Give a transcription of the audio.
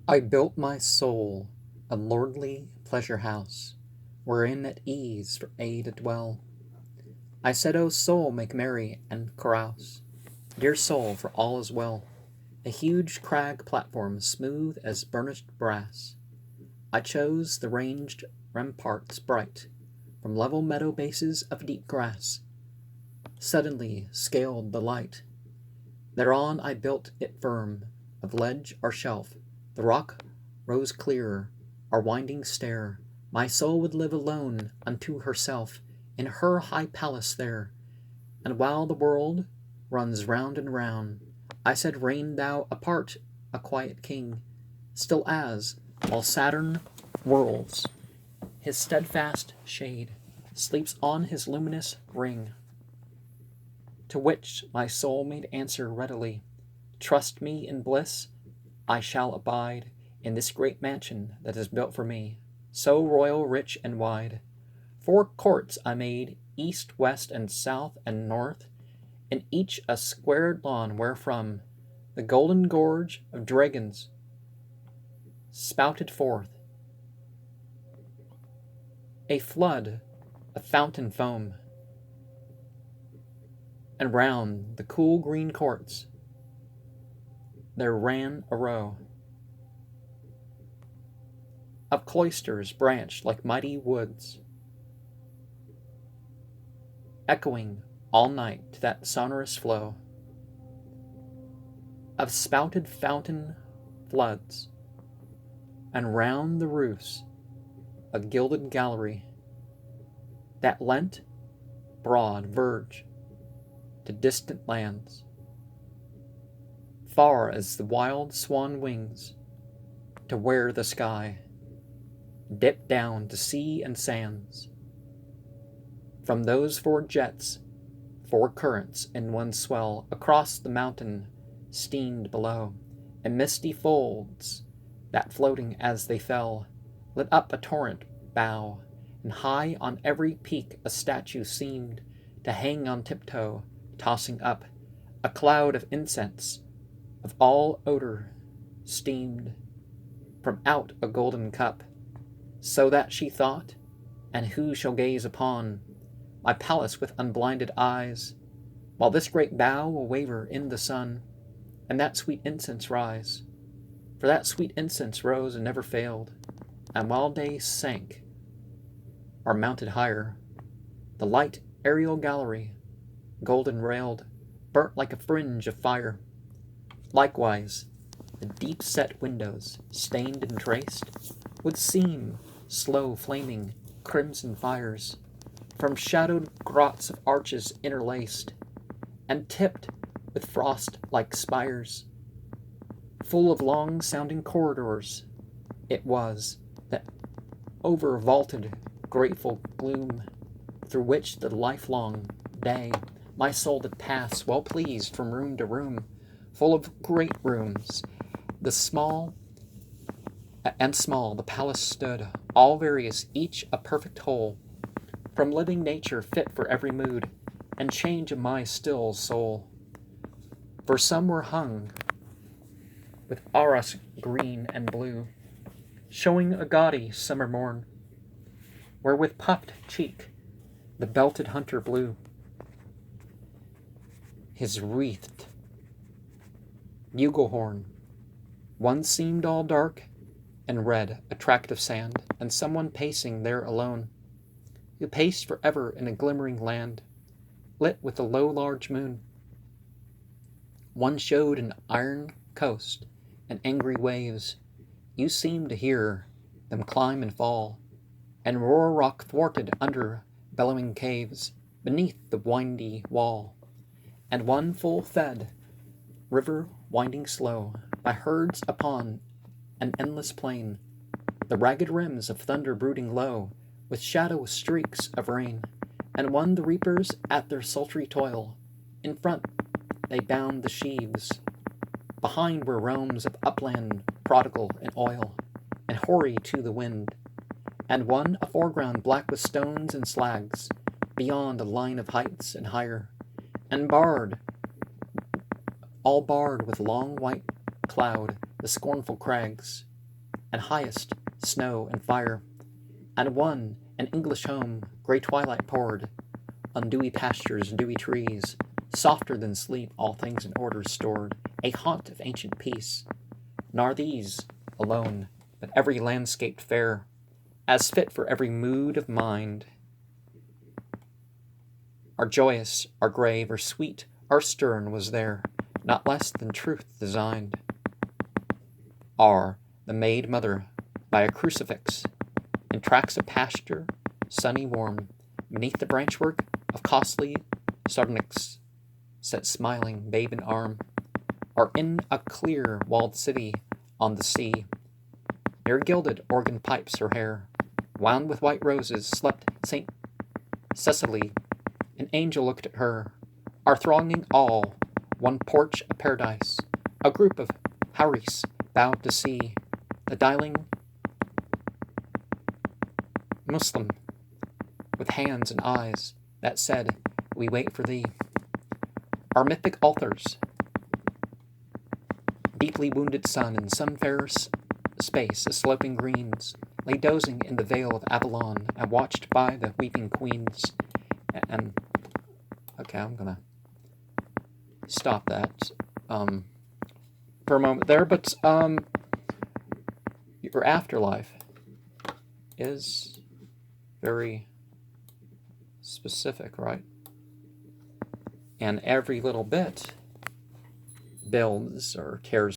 I built my soul a lordly pleasure house, wherein at ease for aye to dwell. I said, O soul, make merry and carouse, dear soul, for all is well. A huge crag platform, smooth as burnished brass, I chose the ranged ramparts bright, from level meadow bases of deep grass, suddenly scaled the light. Thereon I built it firm, of ledge or shelf. The rock rose clearer, our winding stair. My soul would live alone unto herself, in her high palace there. And while the world runs round and round, I said, reign thou apart, a quiet king, still as, while Saturn whirls, his steadfast shade sleeps on his luminous ring. To which my soul made answer readily, trust me in bliss, I shall abide in this great mansion that is built for me, so royal, rich, and wide. 4 courts I made, east, west, and south, and north, in each a squared lawn wherefrom the golden gorge of dragons spouted forth a flood of fountain foam. And round the cool green courts there ran a row of cloisters branched like mighty woods, echoing all night to that sonorous flow of spouted fountain floods, and round the roofs a gilded gallery that lent broad verge to distant lands, far as the wild swan wings, to where the sky dipped down to sea and sands. From those 4 jets, 4 currents in one swell, across the mountain steamed below, and misty folds that, floating as they fell, lit up a torrent bow, and high on every peak a statue seemed to hang on tiptoe, tossing up a cloud of incense, of all odor steamed from out a golden cup, so that she thought, and who shall gaze upon my palace with unblinded eyes, while this great bough will waver in the sun, and that sweet incense rise? For that sweet incense rose and never failed, and while day sank or mounted higher, the light aerial gallery, golden railed, burnt like a fringe of fire. Likewise, the deep-set windows, stained and traced, would seem slow flaming crimson fires, from shadowed grots of arches interlaced, and tipped with frost-like spires. Full of long-sounding corridors, it was that over-vaulted grateful gloom, through which the lifelong day my soul did pass, well pleased, from room to room, full of great rooms. The small the palace stood, all various, each a perfect whole, from living nature fit for every mood and change of my still soul. For some were hung with arras green and blue, showing a gaudy summer morn, where with puffed cheek the belted hunter blew his wreathed bugle horn. One seemed all dark and red, a tract of sand, and someone pacing there alone, who paced forever in a glimmering land, lit with a low large moon. One showed an iron coast and angry waves, you seemed to hear them climb and fall, and roar rock thwarted under bellowing caves, beneath the windy wall. And one full-fed river winding slow by herds upon an endless plain, the ragged rims of thunder brooding low, with shadow streaks of rain. And one the reapers at their sultry toil, in front they bound the sheaves, behind were roams of upland prodigal in oil, and hoary to the wind. And one a foreground black with stones and slags, beyond a line of heights and higher, and barred, all barred with long white cloud, the scornful crags, and highest, snow and fire. And one, an English home, grey twilight poured on dewy pastures, dewy trees, softer than sleep, all things in order stored, a haunt of ancient peace. Nor these alone, but every landscape fair, as fit for every mood of mind. Our joyous, our grave, our sweet, our stern was there, not less than truth designed. R, the maid mother, by a crucifix, in tracks of pasture, sunny warm, beneath the branchwork of costly sardonyx, set smiling babe in arm, or in a clear walled city on the sea. Near gilded organ pipes her hair, wound with white roses, slept Saint Cecily. An angel looked at her, our thronging all, one porch of paradise, a group of houris bowed to see the dialing Muslim, with hands and eyes that said, "We wait for thee." Our mythic altars, deeply wounded sun in some fair space of sloping greens, lay dozing in the vale of Avalon and watched by the weeping queens. And okay, I'm gonna stop that for a moment there, but your afterlife is very specific, right? And every little bit builds or tears